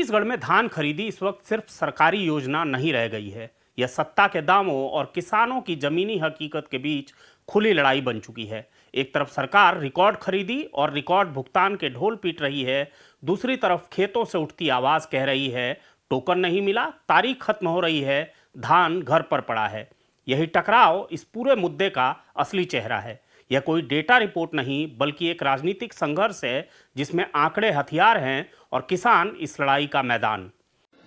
छत्तीसगढ़ में धान खरीदी इस वक्त सिर्फ सरकारी योजना नहीं रह गई है। यह सत्ता के दावों और किसानों की जमीनी हकीकत के बीच खुली लड़ाई बन चुकी है। एक तरफ सरकार रिकॉर्ड खरीदी और रिकॉर्ड भुगतान के ढोल पीट रही है, दूसरी तरफ खेतों से उठती आवाज कह रही है टोकन नहीं मिला, तारीख खत्म हो रही है, धान घर पर पड़ा है। यही टकराव इस पूरे मुद्दे का असली चेहरा है। यह कोई डेटा रिपोर्ट नहीं बल्कि एक राजनीतिक संघर्ष है जिसमें आंकड़े हथियार हैं और किसान इस लड़ाई का मैदान।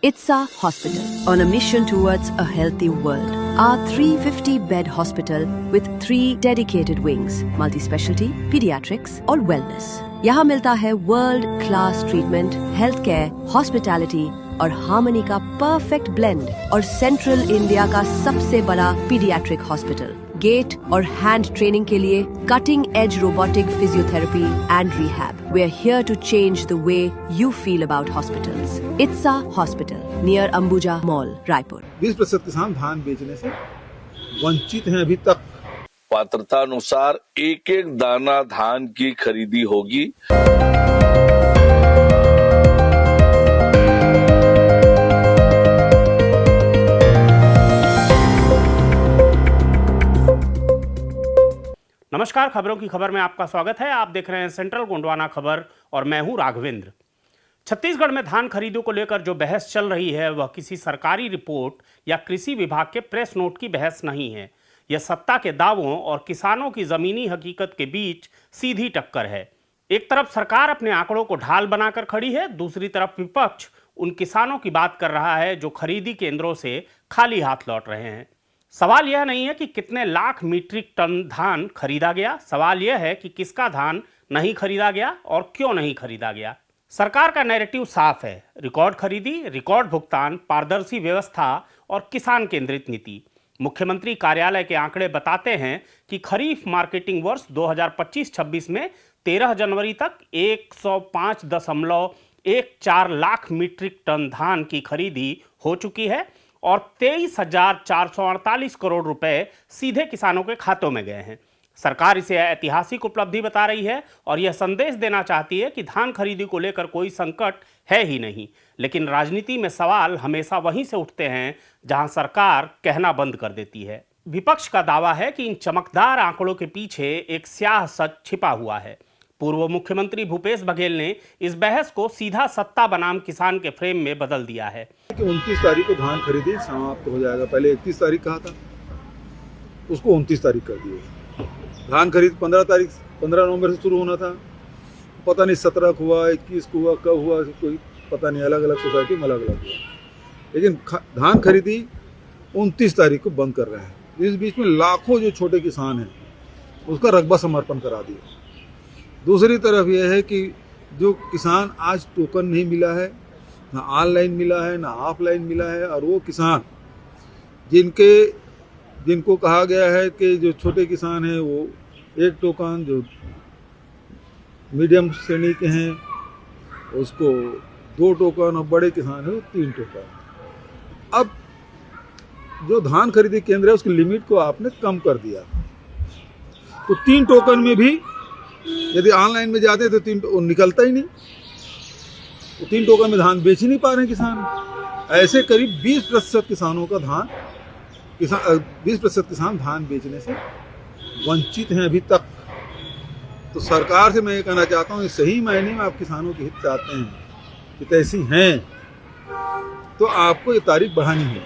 ITSA Hospital, on a mission towards a healthy world. Our 350-bed hospital with 3 dedicated wings, multi-specialty, pediatrics और wellness. यहाँ मिलता है world class treatment, health care, hospitality और हार्मनी का परफेक्ट ब्लेंड और सेंट्रल इंडिया का सबसे बड़ा पीडियाट्रिक हॉस्पिटल। गेट और हैंड ट्रेनिंग के लिए cutting edge robotic physiotherapy and rehab. We are here to change the way you feel about hospitals. ITSA hospital near Ambuja mall, Raipur. 20% किसान धान बेचने से वंचित हैं अभी तक। पात्रता अनुसार एक एक दाना धान की खरीदी होगी। नमस्कार, खबरों की खबर में आपका स्वागत है। आप देख रहे हैं सेंट्रल गोंडवाना खबर और मैं हूं राघवेंद्र। छत्तीसगढ़ में धान खरीदों को लेकर जो बहस चल रही है वह किसी सरकारी रिपोर्ट या कृषि विभाग के प्रेस नोट की बहस नहीं है। यह सत्ता के दावों और किसानों की जमीनी हकीकत के बीच सीधी टक्कर है। एक तरफ सरकार अपने आंकड़ों को ढाल बनाकर खड़ी है, दूसरी तरफ विपक्ष उन किसानों की बात कर रहा है जो खरीदी केंद्रों से खाली हाथ लौट रहे हैं। सवाल यह नहीं है कि कितने लाख मीट्रिक टन धान खरीदा गया, सवाल यह है कि किसका धान नहीं खरीदा गया और क्यों नहीं खरीदा गया। सरकार का नैरेटिव साफ है, रिकॉर्ड खरीदी, रिकॉर्ड भुगतान, पारदर्शी व्यवस्था और किसान केंद्रित नीति। मुख्यमंत्री कार्यालय के आंकड़े बताते हैं कि खरीफ मार्केटिंग वर्ष 2025-26 में 13 जनवरी तक 105.14 लाख मीट्रिक टन धान की खरीदी हो चुकी है और 23,448 करोड़ रुपए सीधे किसानों के खातों में गए हैं। सरकार इसे ऐतिहासिक उपलब्धि बता रही है और यह संदेश देना चाहती है कि धान खरीदी को लेकर कोई संकट है ही नहीं। लेकिन राजनीति में सवाल हमेशा वहीं से उठते हैं जहां सरकार कहना बंद कर देती है। विपक्ष का दावा है कि इन चमकदार आंकड़ों के पीछे एक स्याह सच छिपा हुआ है। पूर्व मुख्यमंत्री भूपेश बघेल ने इस बहस को सीधा सत्ता बनाम किसान के फ्रेम में बदल दिया है कि 29 तारीख को धान खरीदी समाप्त हो जाएगा। पहले 31 तारीख कहा था, उसको 29 तारीख कर दिए। धान खरीद 15 नवंबर से शुरू होना था, पता नहीं 17 को हुआ, 21 को हुआ, कब हुआ कोई पता नहीं, अलग अलग सोसाइटी में अलग अलग हुआ। लेकिन धान खरीदी 29 तारीख को बंद कर रहे हैं। इस बीच में लाखों जो छोटे किसान हैं उसका रकबा समर्पण करा दिया। दूसरी तरफ यह है कि जो किसान आज टोकन नहीं मिला है, ना ऑनलाइन मिला है ना ऑफलाइन मिला है, और वो किसान जिनको कहा गया है कि जो छोटे किसान हैं वो 1 टोकन, जो मीडियम श्रेणी के हैं उसको 2 टोकन और बड़े किसान हैं वो 3 टोकन। अब जो धान खरीदी केंद्र है उसकी लिमिट को आपने कम कर दिया, तो 3 टोकन में भी यदि ऑनलाइन में जाते तो 3 निकलता ही नहीं, तो 3 टोकन में धान बेच ही नहीं पा रहे हैं किसान। ऐसे करीब 20% किसानों का 20% किसान धान बेचने से वंचित हैं अभी तक। तो सरकार से मैं ये कहना चाहता हूँ, सही मायने में आप किसानों के हित चाहते हैं, हित ऐसी हैं तो आपको ये तारीख बढ़ानी है।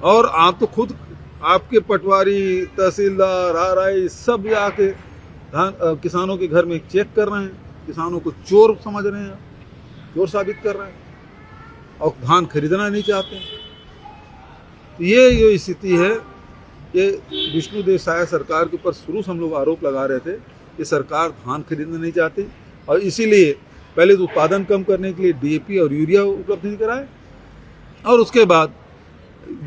और आप तो खुद आपके पटवारी, तहसीलदार, RI सब जाके किसानों के घर में चेक कर रहे हैं, किसानों को चोर समझ रहे हैं, चोर साबित कर रहे हैं और धान खरीदना नहीं चाहते। तो ये जो स्थिति है, ये विष्णुदेव साय सरकार के ऊपर शुरू से हम लोग आरोप लगा रहे थे कि सरकार धान खरीदना नहीं चाहती और इसीलिए पहले तो उत्पादन कम करने के लिए DAP और यूरिया उपलब्ध नहीं कराए, और उसके बाद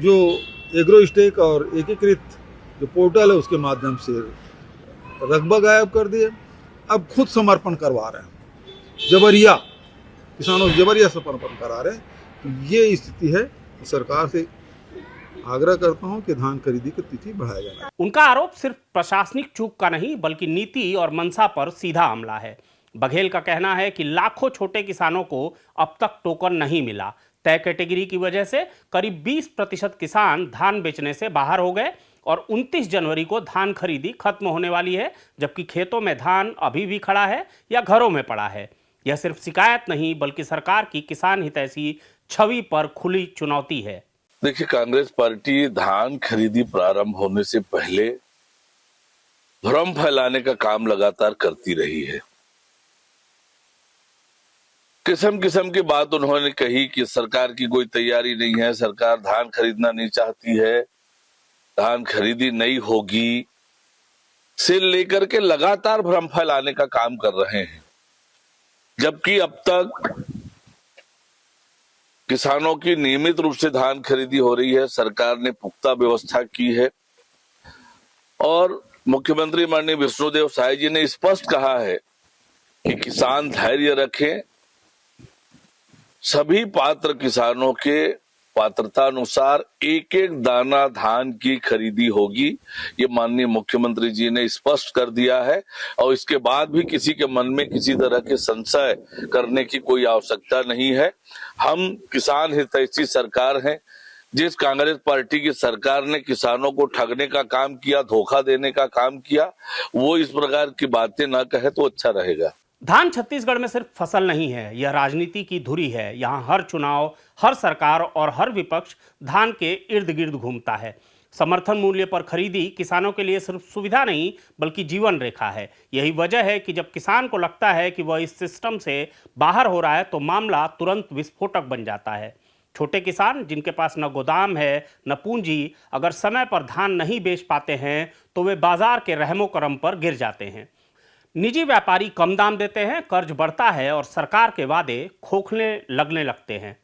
जो एग्रोस्टेक और एकीकृत जो पोर्टल है उसके माध्यम से रकबा गायब कर दिए। अब खुद समर्पण करवा रहे हैं, जबरिया किसानों को जबरिया समर्पण करा रहे हैं। तो ये स्थिति है। सरकार से आग्रह करता हूं कि धान खरीदी की तिथि बढ़ाया जाए। उनका आरोप सिर्फ प्रशासनिक चूक का नहीं बल्कि नीति और मंशा पर सीधा हमला है। बघेल का कहना है कि लाखों छोटे किसानों को अब तक टोकन नहीं मिला। तय कैटेगरी की वजह से करीब 20% किसान धान बेचने से बाहर हो गए और 29 जनवरी को धान खरीदी खत्म होने वाली है, जबकि खेतों में धान अभी भी खड़ा है या घरों में पड़ा है। यह सिर्फ शिकायत नहीं बल्कि सरकार की किसान हितैषी छवि पर खुली चुनौती है। देखिए, कांग्रेस पार्टी धान खरीदी प्रारंभ होने से पहले भ्रम फैलाने का काम लगातार करती रही है। किस्म किस्म की बात उन्होंने कही कि सरकार की कोई तैयारी नहीं है, सरकार धान खरीदना नहीं चाहती है, धान खरीदी नहीं होगी, से लेकर के लगातार भ्रम फैलाने का काम कर रहे हैं। जबकि अब तक किसानों की नियमित रूप से धान खरीदी हो रही है, सरकार ने पुख्ता व्यवस्था की है और मुख्यमंत्री माननीय विष्णुदेव साय जी ने स्पष्ट कहा है कि किसान धैर्य रखें, सभी पात्र किसानों के पात्रता अनुसार एक एक दाना धान की खरीदी होगी। ये माननीय मुख्यमंत्री जी ने स्पष्ट कर दिया है और इसके बाद भी किसी के मन में किसी तरह के संशय करने की कोई आवश्यकता नहीं है। हम किसान हितैषी सरकार हैं। जिस कांग्रेस पार्टी की सरकार ने किसानों को ठगने का काम किया, धोखा देने का काम किया, वो इस प्रकार की बातें ना कहे तो अच्छा रहेगा। धान छत्तीसगढ़ में सिर्फ फसल नहीं है, यह राजनीति की धुरी है। यहाँ हर चुनाव, हर सरकार और हर विपक्ष धान के इर्द गिर्द घूमता है। समर्थन मूल्य पर खरीदी किसानों के लिए सिर्फ सुविधा नहीं बल्कि जीवन रेखा है। यही वजह है कि जब किसान को लगता है कि वह इस सिस्टम से बाहर हो रहा है तो मामला तुरंत विस्फोटक बन जाता है। छोटे किसान जिनके पास न गोदाम है न पूंजी, अगर समय पर धान नहीं बेच पाते हैं तो वे बाजार के रहमो करम पर गिर जाते हैं। निजी व्यापारी कम दाम देते हैं, कर्ज बढ़ता है और सरकार के वादे खोखले लगने लगते हैं।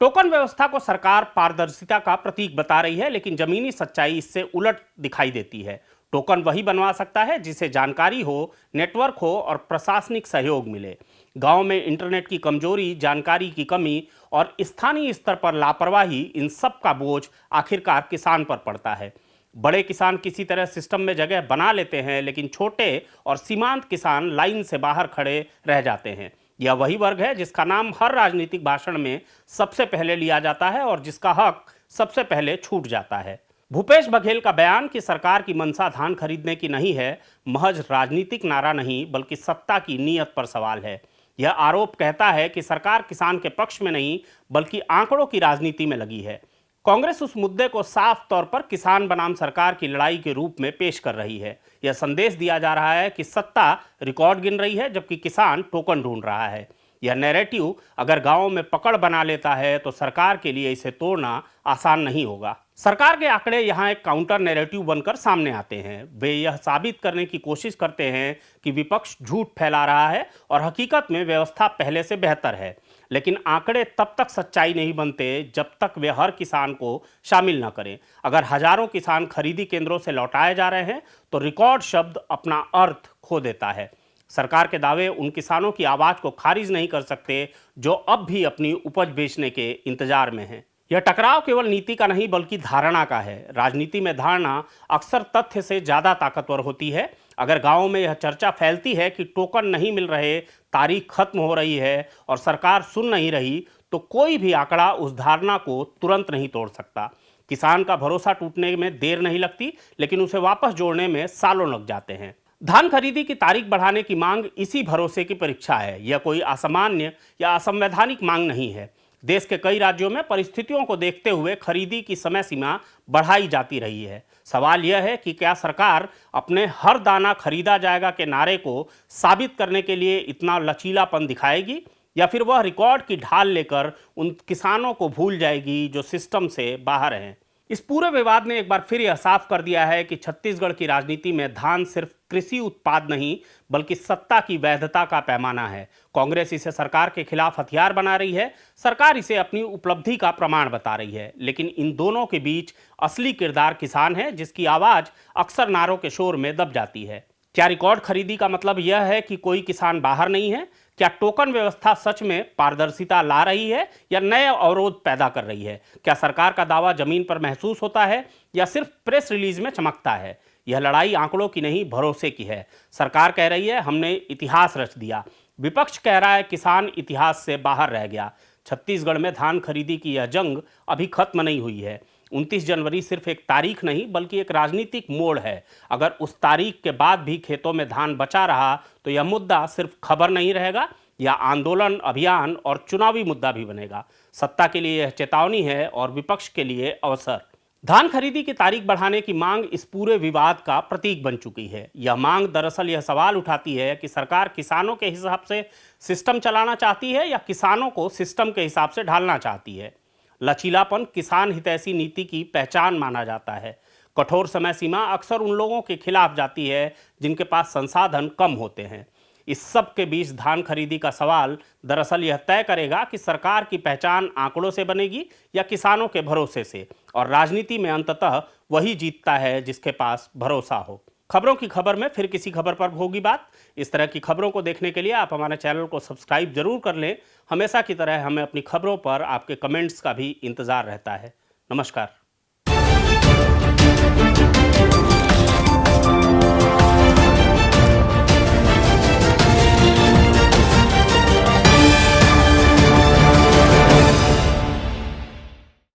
टोकन व्यवस्था को सरकार पारदर्शिता का प्रतीक बता रही है, लेकिन जमीनी सच्चाई इससे उलट दिखाई देती है। टोकन वही बनवा सकता है जिसे जानकारी हो, नेटवर्क हो और प्रशासनिक सहयोग मिले। गांव में इंटरनेट की कमजोरी, जानकारी की कमी और स्थानीय स्तर पर लापरवाही, इन सब का बोझ आखिरकार किसान पर पड़ता है। बड़े किसान किसी तरह सिस्टम में जगह बना लेते हैं, लेकिन छोटे और सीमांत किसान लाइन से बाहर खड़े रह जाते हैं। यह वही वर्ग है जिसका नाम हर राजनीतिक भाषण में सबसे पहले लिया जाता है और जिसका हक सबसे पहले छूट जाता है। भूपेश बघेल का बयान कि सरकार की मंशा धान खरीदने की नहीं है, महज राजनीतिक नारा नहीं बल्कि सत्ता की नीयत पर सवाल है। यह आरोप कहता है कि सरकार किसान के पक्ष में नहीं बल्कि आंकड़ों की राजनीति में लगी है। कांग्रेस उस मुद्दे को साफ तौर पर किसान बनाम सरकार की लड़ाई के रूप में पेश कर रही है। यह संदेश दिया जा रहा है कि सत्ता रिकॉर्ड गिन रही है जबकि किसान टोकन ढूंढ रहा है। यह नैरेटिव अगर गांवों में पकड़ बना लेता है तो सरकार के लिए इसे तोड़ना आसान नहीं होगा। सरकार के आंकड़े यहाँ एक काउंटर नैरेटिव बनकर सामने आते हैं। वे यह साबित करने की कोशिश करते हैं कि विपक्ष झूठ फैला रहा है और हकीकत में व्यवस्था पहले से बेहतर है। लेकिन आंकड़े तब तक सच्चाई नहीं बनते जब तक वे हर किसान को शामिल न करें। अगर हजारों किसान खरीदी केंद्रों से लौटाए जा रहे हैं तो रिकॉर्ड शब्द अपना अर्थ खो देता है। सरकार के दावे उन किसानों की आवाज को खारिज नहीं कर सकते जो अब भी अपनी उपज बेचने के इंतजार में हैं। यह टकराव केवल नीति का नहीं बल्कि धारणा का है। राजनीति में धारणा अक्सर तथ्य से ज्यादा ताकतवर होती है। अगर गांवों में यह चर्चा फैलती है कि टोकन नहीं मिल रहे, तारीख खत्म हो रही है और सरकार सुन नहीं रही, तो कोई भी आंकड़ा उस धारणा को तुरंत नहीं तोड़ सकता। किसान का भरोसा टूटने में देर नहीं लगती, लेकिन उसे वापस जोड़ने में सालों लग जाते हैं। धान खरीदी की तारीख बढ़ाने की मांग इसी भरोसे की परीक्षा है। यह कोई असामान्य या असंवैधानिक मांग नहीं है। देश के कई राज्यों में परिस्थितियों को देखते हुए खरीदी की समय सीमा बढ़ाई जाती रही है। सवाल यह है कि क्या सरकार अपने हर दाना खरीदा जाएगा के नारे को साबित करने के लिए इतना लचीलापन दिखाएगी, या फिर वह रिकॉर्ड की ढाल लेकर उन किसानों को भूल जाएगी जो सिस्टम से बाहर हैं। इस पूरे विवाद ने एक बार फिर यह साफ कर दिया है कि छत्तीसगढ़ की राजनीति में धान सिर्फ कृषि उत्पाद नहीं बल्कि सत्ता की वैधता का पैमाना है। कांग्रेस इसे सरकार के खिलाफ हथियार बना रही है, सरकार इसे अपनी उपलब्धि का प्रमाण बता रही है। लेकिन इन दोनों के बीच असली किरदार किसान है, जिसकी आवाज अक्सर नारों के शोर में दब जाती है। क्या रिकॉर्ड खरीदी का मतलब यह है कि कोई किसान बाहर नहीं है? क्या टोकन व्यवस्था सच में पारदर्शिता ला रही है या नए अवरोध पैदा कर रही है? क्या सरकार का दावा जमीन पर महसूस होता है या सिर्फ प्रेस रिलीज में चमकता है? यह लड़ाई आंकड़ों की नहीं, भरोसे की है। सरकार कह रही है हमने इतिहास रच दिया, विपक्ष कह रहा है किसान इतिहास से बाहर रह गया। छत्तीसगढ़ में धान खरीदी की यह जंग अभी खत्म नहीं हुई है। 29 जनवरी सिर्फ एक तारीख नहीं बल्कि एक राजनीतिक मोड़ है। अगर उस तारीख के बाद भी खेतों में धान बचा रहा तो यह मुद्दा सिर्फ खबर नहीं रहेगा, यह आंदोलन, अभियान और चुनावी मुद्दा भी बनेगा। सत्ता के लिए यह चेतावनी है और विपक्ष के लिए अवसर। धान खरीदी की तारीख बढ़ाने की मांग इस पूरे विवाद का प्रतीक बन चुकी है। यह मांग दरअसल यह सवाल उठाती है कि सरकार किसानों के हिसाब से सिस्टम चलाना चाहती है या किसानों को सिस्टम के हिसाब से ढालना चाहती है। लचीलापन किसान हितैषी नीति की पहचान माना जाता है। कठोर समय सीमा अक्सर उन लोगों के खिलाफ जाती है जिनके पास संसाधन कम होते हैं। इस सब के बीच धान खरीदी का सवाल दरअसल यह तय करेगा कि सरकार की पहचान आंकड़ों से बनेगी या किसानों के भरोसे से, और राजनीति में अंततः वही जीतता है जिसके पास भरोसा हो। खबरों की खबर में फिर किसी खबर पर होगी बात। इस तरह की खबरों को देखने के लिए आप हमारे चैनल को सब्सक्राइब जरूर कर लें। हमेशा की तरह हमें अपनी खबरों पर आपके कमेंट्स का भी इंतजार रहता है। नमस्कार।